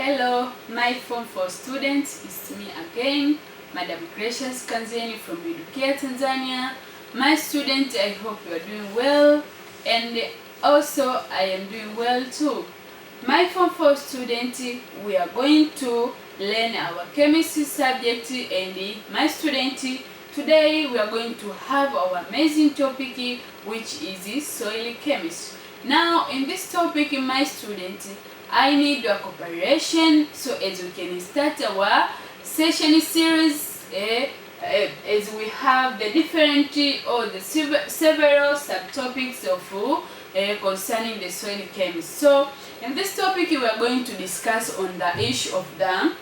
Hello, my Form 4 students, it's me again, Madam Gracious Kanzeni from Educare Tanzania. My students, I hope you are doing well, and also I am doing well too. My Form 4 students, we are going to learn our chemistry subject, and my students, today we are going to have our amazing topic, which is soil chemistry. Now, in this topic, my students, I need your cooperation so as we can start our session series as we have the different or the several subtopics of concerning the soil chemistry. So in this topic we are going to discuss on the issue of the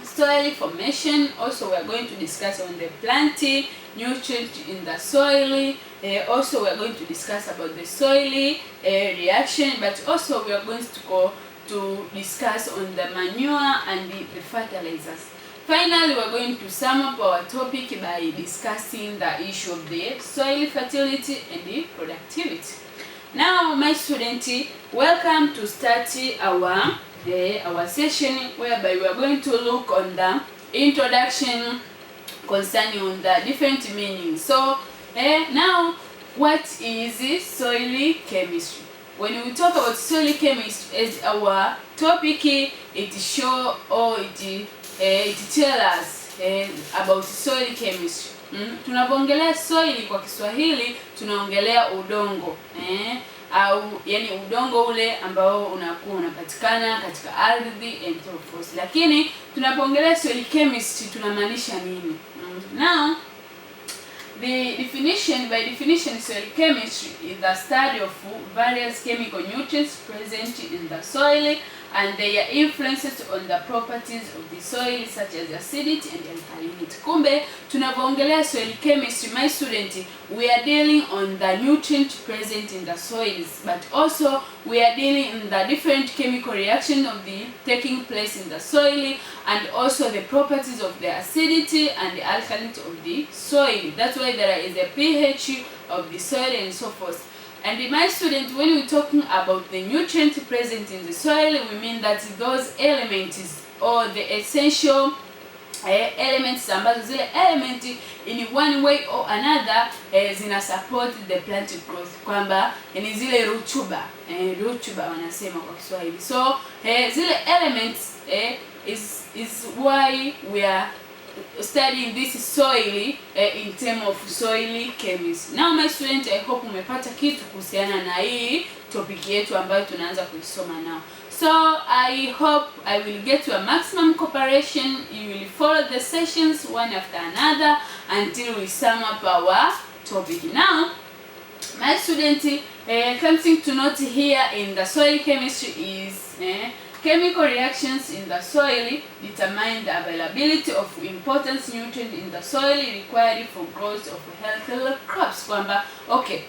soil formation. Also we are going to discuss on the plant nutrient in the soil. Also we are going to discuss about the soil reaction, but also we are going to go to discuss on the manure and the fertilizers. Finally, we are going to sum up our topic by discussing the issue of the soil fertility and the productivity. Now, my students, welcome to start our session, whereby we are going to look on the introduction concerning on the different meanings. So, now, what is soil chemistry? When we talk about soil chemistry as our topic, it show or it tell us about soil chemistry. Tunapoongelea soil kwa Kiswahili tunaongelea udongo, au yani udongo ule ambao unakuwa unapatikana katika ardhi and so forth. Lakini tunapoongelea soil chemistry tunamaanisha nini? Now, the definition, by definition, soil chemistry is the study of various chemical nutrients present in the soil and their influences on the properties of the soil, such as acidity and alkalinity. Kumbe tunapoongelea soil chemistry, my student, we are dealing on the nutrient present in the soils, but also we are dealing in the different chemical reaction of the taking place in the soil, and also the properties of the acidity and the alkalinity of the soil. That's why there is a pH of the soil and so forth. And my student, when we're talking about the nutrients present in the soil, we mean that those elements or the essential elements, ambazo zile element in one way or another zina support the plant growth, kwamba ni zile rutuba wanasema kwa Kiswahili. So zile elements is why we are studying this soil in terms of soil chemistry. Now my student, I hope umepata kitu kuhusiana na hii topic yetu ambayo tunaanza kuisoma now. So I hope I will get your maximum cooperation. You will follow the sessions one after another until we sum up our topic. Now, my student, something to note here in the soil chemistry is chemical reactions in the soil determine the availability of important nutrients in the soil required for growth of healthy crops. Kwamba, okay,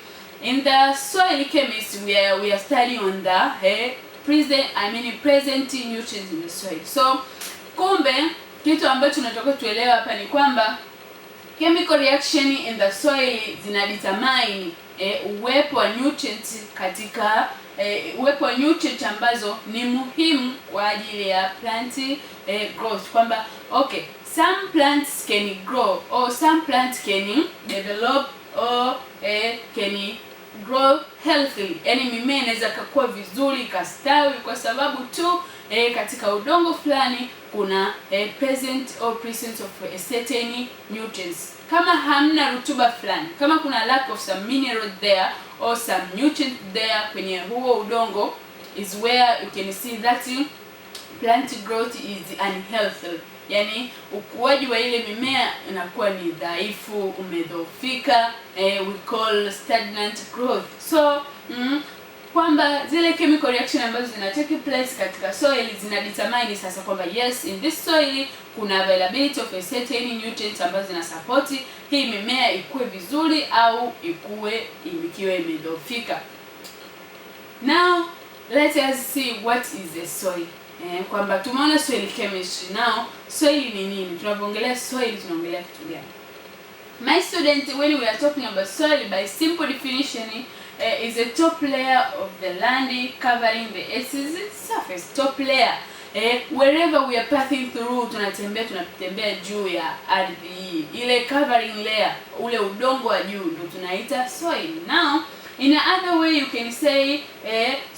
in the soil chemistry we are studying on the present nutrients in the soil. So kumbe kitu ambacho tunataka tuelewa hapa ni kwamba chemical reaction in the soil zina determine uwepo wa nutrients katika uwepo wa nutrients ambazo ni muhimu kwa ajili ya plant growth. Kwamba okay, some plants can grow or some plants can develop or can grow healthy. Yani mimea inaweza kukua vizuri, kastawi kwa sababu tu katika udongo fulani kuna present or presence of a certain nutrients. Kama hamna rutuba fulani, kama kuna lack of some mineral there or some nutrient there kwenye huo udongo, is where you can see that plant growth is unhealthy. Yani ukuaji wa ile mimea inakuwa ni dhaifu, umedhoofika, we call stagnant growth. So kwamba zile chemical reaction ambazo zina take place katika soil zina determine sasa kwamba yes, in this soil kuna availability of a certain nutrients ambazo zina support hii mimea ikue vizuri au ikue ikiwa imedhoofika. Now let us see what is a soil. Kwamba tumeona soil chemistry. Now soil ni nini? Tunapoongelea soil tunaongelea kitu gani? My student, when we are talking about soil, by simple definition, is a top layer of the land covering the Earth's surface. Top layer wherever we are passing through, tunatembea juu ya ardhi hii, ile covering layer, ule udongo wa juu ndio tunaita soil. Now in another way you can say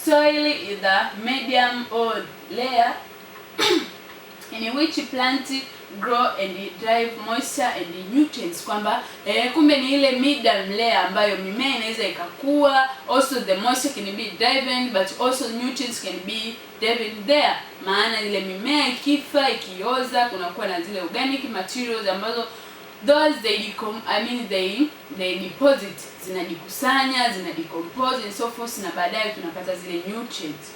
soil is the medium or layer in which plant grow and drive moisture and nutrients, kwamba kumbe ni ile medium layer ambayo mimea inaweza ikakua. Also the moisture can be driven, but also nutrients can be driven there. Maana ile mimea ikifa, ikioza, kunakuwa na zile organic materials ambazo those they deposit, zinajikusanya, decompose and so forth, na baadaye tunapata zile nutrients.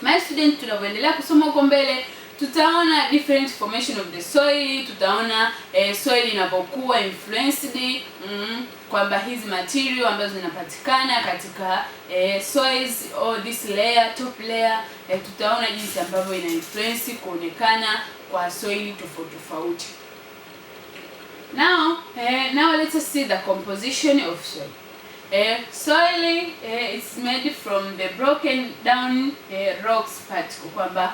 My student, tunavyoendelea kusoma huko mbele tutaona different formation of the soil, tutaona soil inapokuwa influenced, kwamba hizi material ambazo zinapatikana katika soils or this layer, top layer, tutaona jinsi ambavyo ina influence kuonekana kwa soil tofauti. Now let us see the composition of soil. Soil is made from the broken down rocks particle, kwamba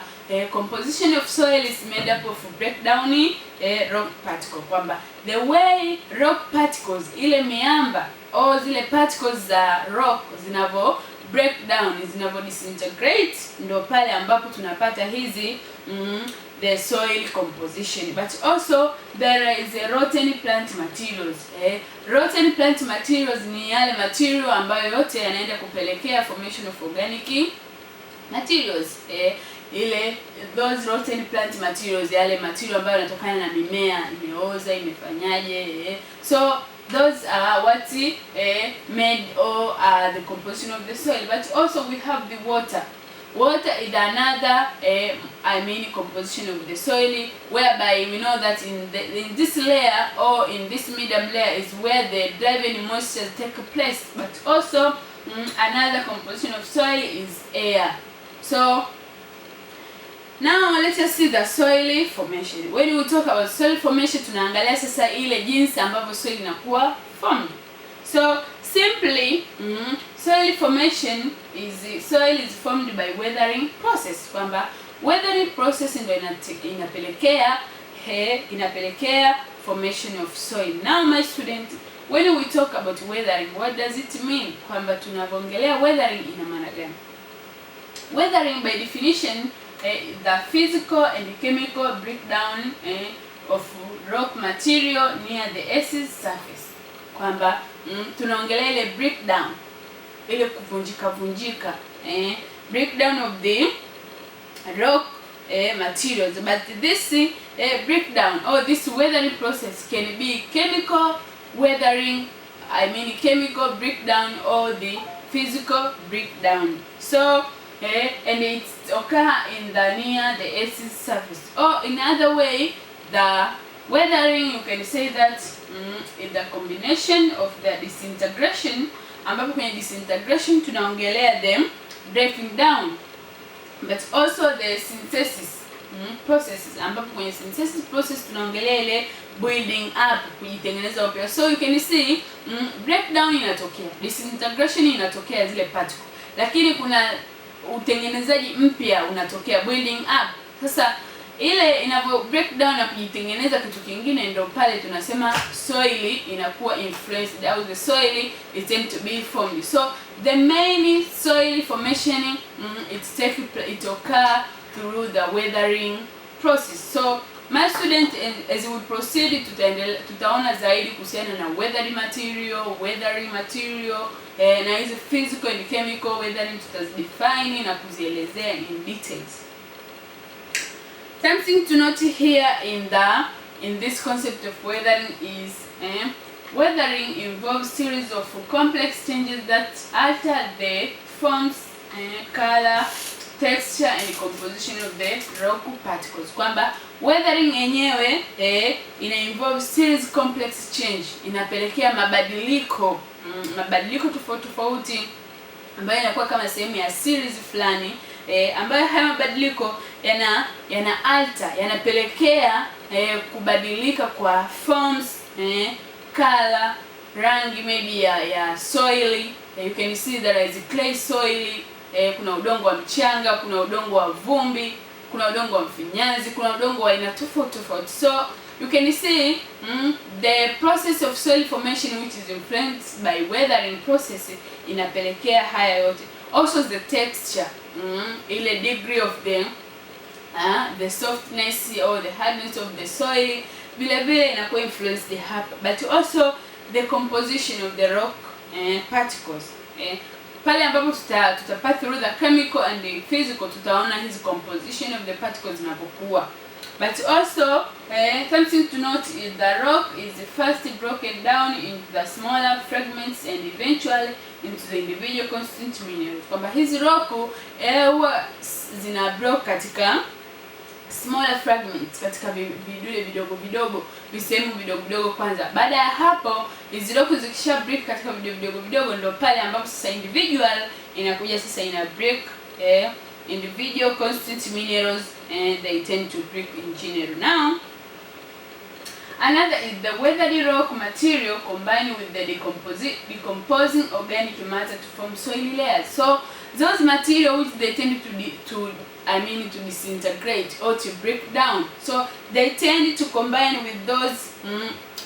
composition of soil is made up of breakdown rock particle, kwamba the way rock particles, ile miamba au zile particles za rock zinavyo break down, zinavyo disintegrate, ndio pale ambapo tunapata hizi the soil composition. But also there is a rotten plant materials. Rotten plant materials ni yale material ambayo yote yanaenda kupelekea formation of organic materials. Those rotten plant materials, yale material ambayo yanatokana na mimea imeoza, imefanyaje. So those are what made or the composition of the soil. But also we have the water. Water is another composition of the soil, whereby we know that in this layer or in this medium layer is where the driving moisture take place. But also another composition of soil is air. So now let us see the soil formation. When we talk about soil formation, tunaangalia sasa ile jinsi ambavyo soil inakuwa formed. So simply, soil formation soil is formed by weathering process, kwamba weathering process ndio inapelekea formation of soil. Now my student, when we talk about weathering, what does it mean? Kwamba tunavyoongelea weathering ina maana gani? Weathering by definition the physical and chemical breakdown of rock material near the Earth's surface, kwamba tunaongelea ile breakdown, ile kuvunjika breakdown of the rock materials. But this breakdown or this weathering process can be chemical weathering, chemical breakdown, or the physical breakdown. So and it occur in the near the Earth's surface. Or in other way, the weathering, you can say that is the combination of the disintegration, ambapo kwenye disintegration tunaongelea them breaking down, but also the synthesis processes, ambapo kwenye synthesis process tunaongelea ile building up, kujitengeneza upya. So you can see breakdown inatokea, disintegration inatokea zile particle, lakini kuna utengenezaji mpya unatokea, building up. Sasa ile inavyo break down na kujitengeneza kitu kingine, ndio pale tunasema soil inakuwa influenced, au the soil is tend to be formed. So the main soil formation it occur through the weathering process. So my student, as we proceed, tutaona zaidi kuhusiana na weathering material na hizo physical and chemical weathering tutazidefine na kuzielezea in details. Something to note here in this concept of weathering is weathering involves series of complex changes that alter the forms, color, texture and composition of the rock particles. Kwamba weathering yenyewe ina involve series complex change, inapelekea mabadiliko tofauti ambayo inakuwa kama sehemu ya series fulani, ambayo haya mabadiliko yanapelekea kubadilika kwa forms, color, rangi maybe ya soil. You can see there is clay soil, kuna udongo wa mchanga, kuna udongo wa vumbi, kuna udongo wa mfinyanzi, kuna udongo wa aina tofauti tofauti. So you can see the process of soil formation which is influenced by weathering process inapelekea haya yote. Also the texture, ile degree of the softness or the hardness of the soil vile vile inakuwa influenced hapa, but also the composition of the rock particles. Pale ambapo tutapata through the chemical and the physical, tutaona hizi composition of the particles zinapokuwa. But also something to note is the rock is first broken down into the smaller fragments and eventually into the individual constituent minerals. Kwamba hizi rock huwa zina broke katika smaller fragments, katika vidude vidogo vidogo, visehemu vidogo vidogo kwanza. Baada ya hapo hizi rock zikisha break katika vidogo vidogo vidogo, ndio pale ambapo sasa individual inakuja sasa ina break individual constituent minerals and they tend to break in general. Now another is the weathery rock material combined with the decomposing organic matter to form soil layers. So those material which they tend to disintegrate or to break down, so they tend to combine with those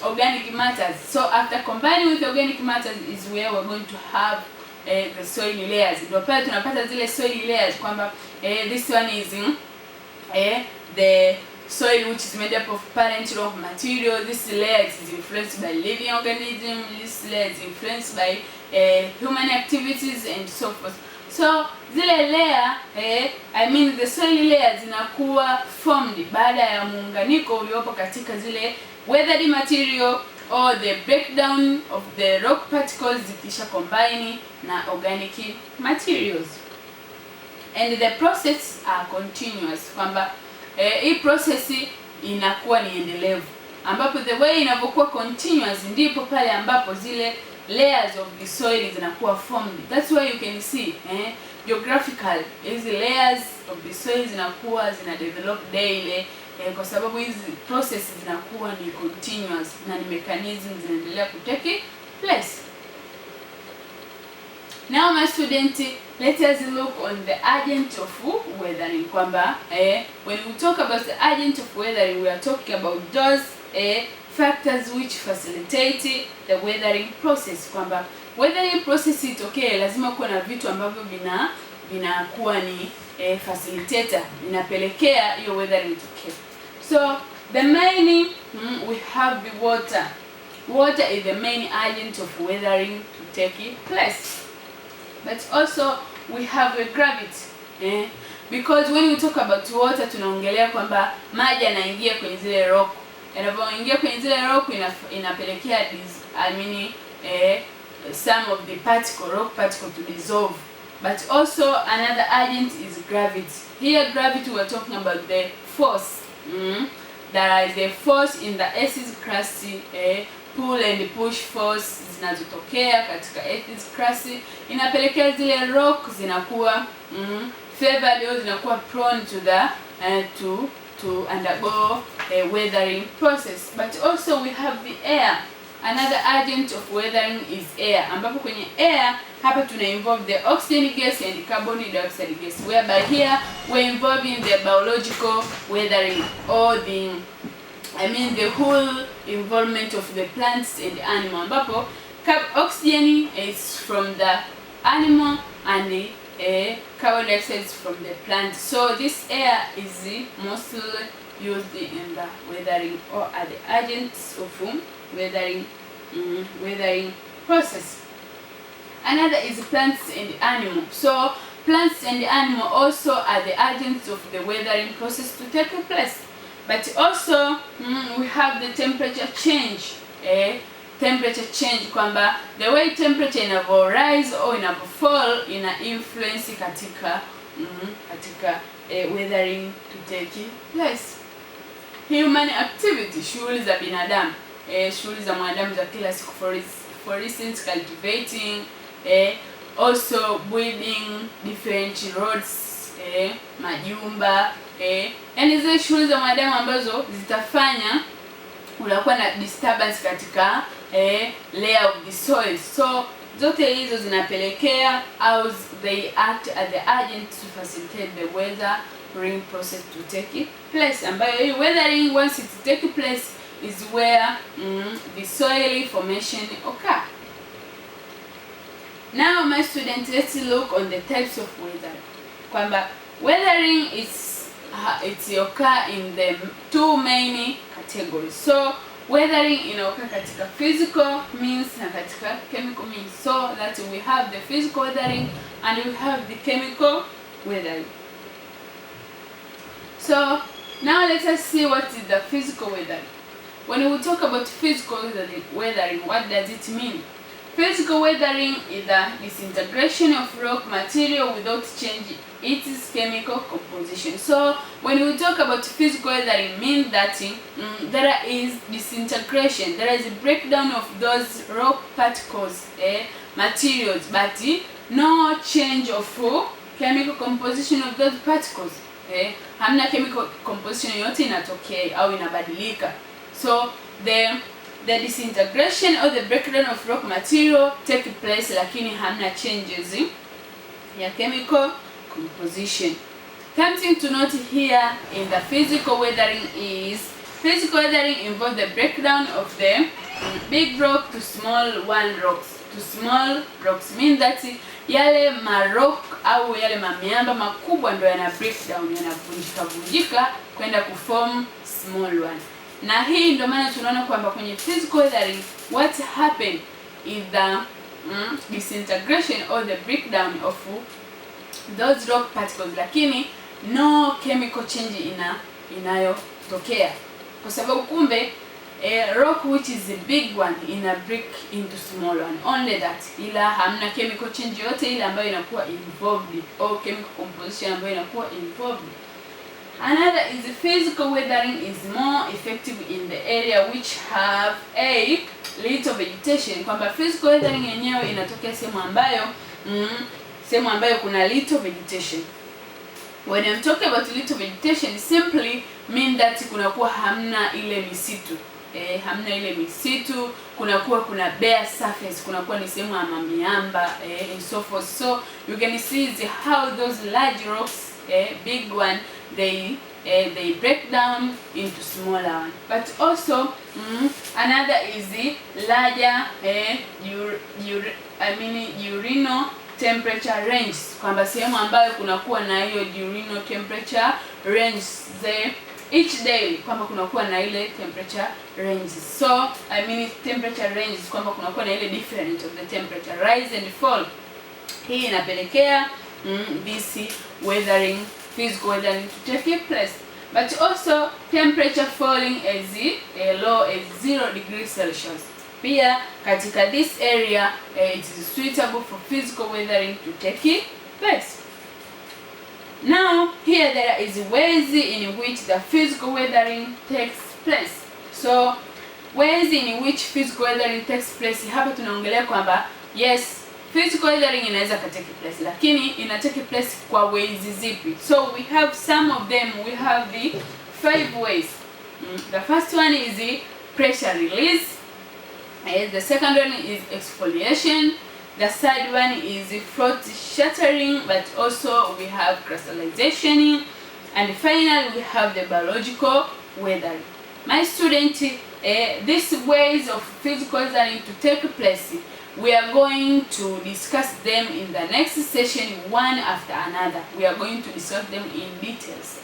organic matters. So after combining with organic matters is where we're going to have the soil layers. Ndio pale tunapata zile soil layers kwamba this one is the soil which is made up of parent rock material. This layer is influenced by living organisms. This layer is influenced by human activities and so forth. So zile layer the soil layers zinakuwa formed baada ya muunganiko uliopo katika zile weathered material or the breakdown of the rock particles zikisha combine na organic materials. And the process are continuous, kwamba hii process inakuwa ni endelevu, ambapo the way inavyokuwa continuous ndipo pale ambapo zile layers of the soil zinakuwa formed. That's why you can see geographical hizi layers of the soil zinakuwa zina develop daily, kwa sababu hizi processes zinakuwa ni continuous na ni mechanism zinaendelea kutake place. Now my student, let us look on the agent of weathering. Kwamba when we talk about the agent of weathering, we are talking about those factors which facilitate the weathering process. Kwamba weathering process itokee, lazima kuwa na vitu ambavyo vinakuwa ni facilitator, vinapelekea hiyo weathering itokee. So the main we have the water. Water is the main agent of weathering to take place. But also we have a gravity, because when we talk about water tunaongelea kwamba maji yanaingia kwenye zile rock. Yanapoingia kwenye zile rock inapelekea some of the rock particle to dissolve. But also another agent is gravity. Here gravity we are talking about the force. There is a force in the acid crust, pull and push force zinazotokea katika acid crust, inapelekea zile rock zinakuwa favored au zinakuwa prone to the to undergo a weathering process. But also we have the air. Another agent of weathering is air, ambapo kwenye air hapa tuna involve the oxygen gas and carbon dioxide gas, whereby here we're involving the biological weathering or the whole involvement of the plants and animal, ambapo oxygen is from the animal and the carbon dioxide is from the plant. So this air is mostly used in the weathering or are the agents of weathering process. Another is plants and animal. So plants and animal also are the agents of the weathering process to take place. But also we have the temperature change. Temperature change, kwamba the way temperature inavyo rise or inavyo fall ina influence katika weathering to take place. Human activity, shughuli za binadamu, shughuli za mwanadamu za kila siku, for instance cultivating, also building different roads, majumba, yani zile shughuli za mwanadamu ambazo zitafanya unakuwa na disturbance katika layer of the soil. So zote hizo zinapelekea as they act as the agent to facilitate the weathering process to take place, ambayo hii weathering once it take place is where the soil formation occur. Now my students, let's look on the types of weathering. Kwamba weathering it's occur in the two main categories. So weathering inaoccur katika physical means na katika chemical means. So that we have the physical weathering and we have the chemical weathering. So now let us see what is the physical weathering. When we talk about physical weathering, what does it mean? Physical weathering is the disintegration of rock material without changing its chemical composition. So when we talk about physical weathering, means that there is disintegration, there is a breakdown of those rock particles, materials, but no change of chemical composition of those particles. Hamna chemical composition yote inatokea au inabadilika. So the disintegration or the breakdown of rock material take place, lakini hamna changes ya chemical composition. Something to note here in the physical weathering is physical weathering involves the breakdown of the big rock to small rocks. To small rocks mean that yale marock au yale mamiamba makubwa ndio yana breakdown, yanavunjika kwenda kuform small one. Na hii ndio maana tunaona kwamba kwenye physical weathering what happen is the disintegration or the breakdown of those rock particles, lakini no chemical change inayotokea, kwa sababu kumbe rock which is a big one ina break into small one, only that, ila hamna chemical change yote ile ambayo inakuwa involved or chemical composition ambayo inakuwa involved. Another is the physical weathering is more effective in the area which have a little vegetation. Kwamba physical weathering yenyewe inatokea sehemu ambayo kuna little vegetation. When I'm talking about little vegetation, simply mean that kunakuwa hamna ile misitu. Hamna ile misitu, kuna bare surface, kunakuwa ni sehemu ya miamba and so forth. So you can see how those large rocks, big one, they break down into smaller one. But also another is the larger diurnal temperature range, kwamba sehemu ambayo kunakuwa na hiyo diurnal temperature range each day, kwamba kunakuwa na ile temperature range. So temperature range kwamba kunakuwa na ile difference of the temperature rise and fall. Hii inapelekea this weathering, physical weathering to take place. But also temperature falling as low as 0 degrees Celsius. Pia katika this area it is suitable for physical weathering to take place. Now here there is ways in which the physical weathering takes place. So ways in which physical weathering takes place, hapa tunaongelea kwamba yes, physical weathering inaweza take place, lakini ina take place kwa ways zipi? So we have some of them. We have the 5 ways. The first one is the pressure release. The second one is exfoliation. The third one is froth shattering, but also we have crystallization, and finally we have the biological weathering. My student, these ways of physical weathering to take place, we are going to discuss them in the next session, one after another. We are going to discuss them in details.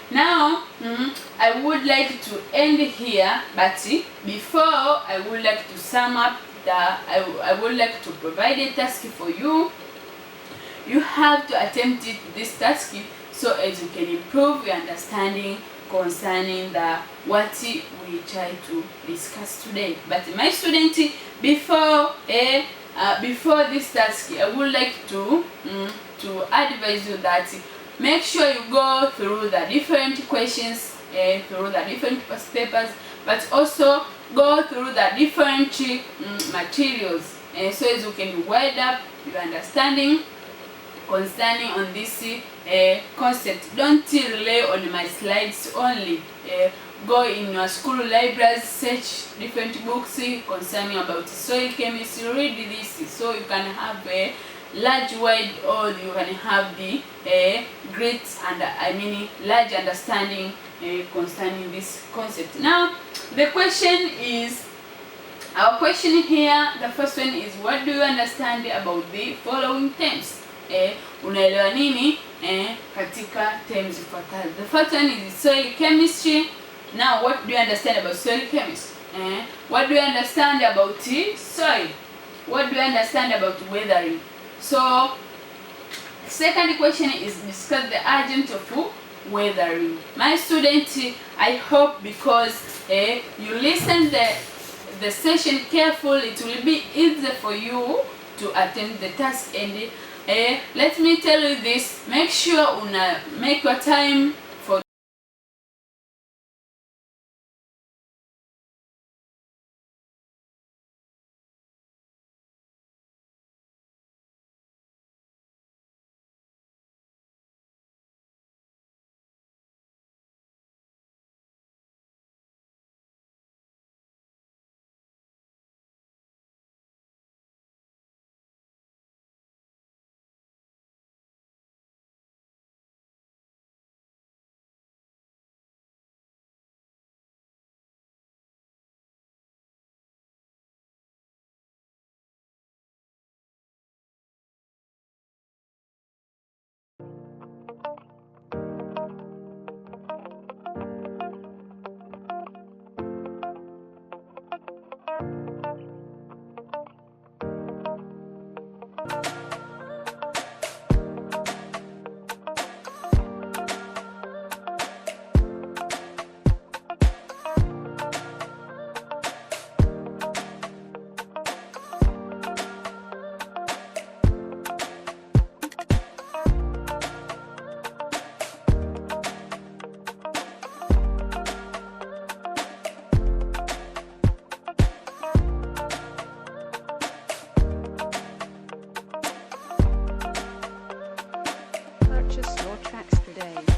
Now I would like to end here, but before I would like to sum up I would like to provide a task for you. You have to attempt this task so as you can improve your understanding concerning what we try to discuss today. But my student, before this task, I would like to advise you that make sure you go through the different questions, through the different past papers, but also go through the different materials, so as you can wide up your understanding concerning on this concept. Don't rely on my slides only. Go in your school libraries, search different books concerning about soil chemistry, read this so you can have large wide, or you can have the great and large understanding concerning this concept. Now the question is, our question here, the first one is, what do you understand about the following terms? Unaelewa nini katika terms ifuatazo? The first one is soil chemistry. Now what do you understand about soil chemistry? What do you understand about soil? What do you understand about weathering? So second question is, discuss the agent of weathering. My student, I hope because you listen the session carefully, it will be easier for you to attend the task. And let me tell you this, make sure make your time for Purchase your tracks today.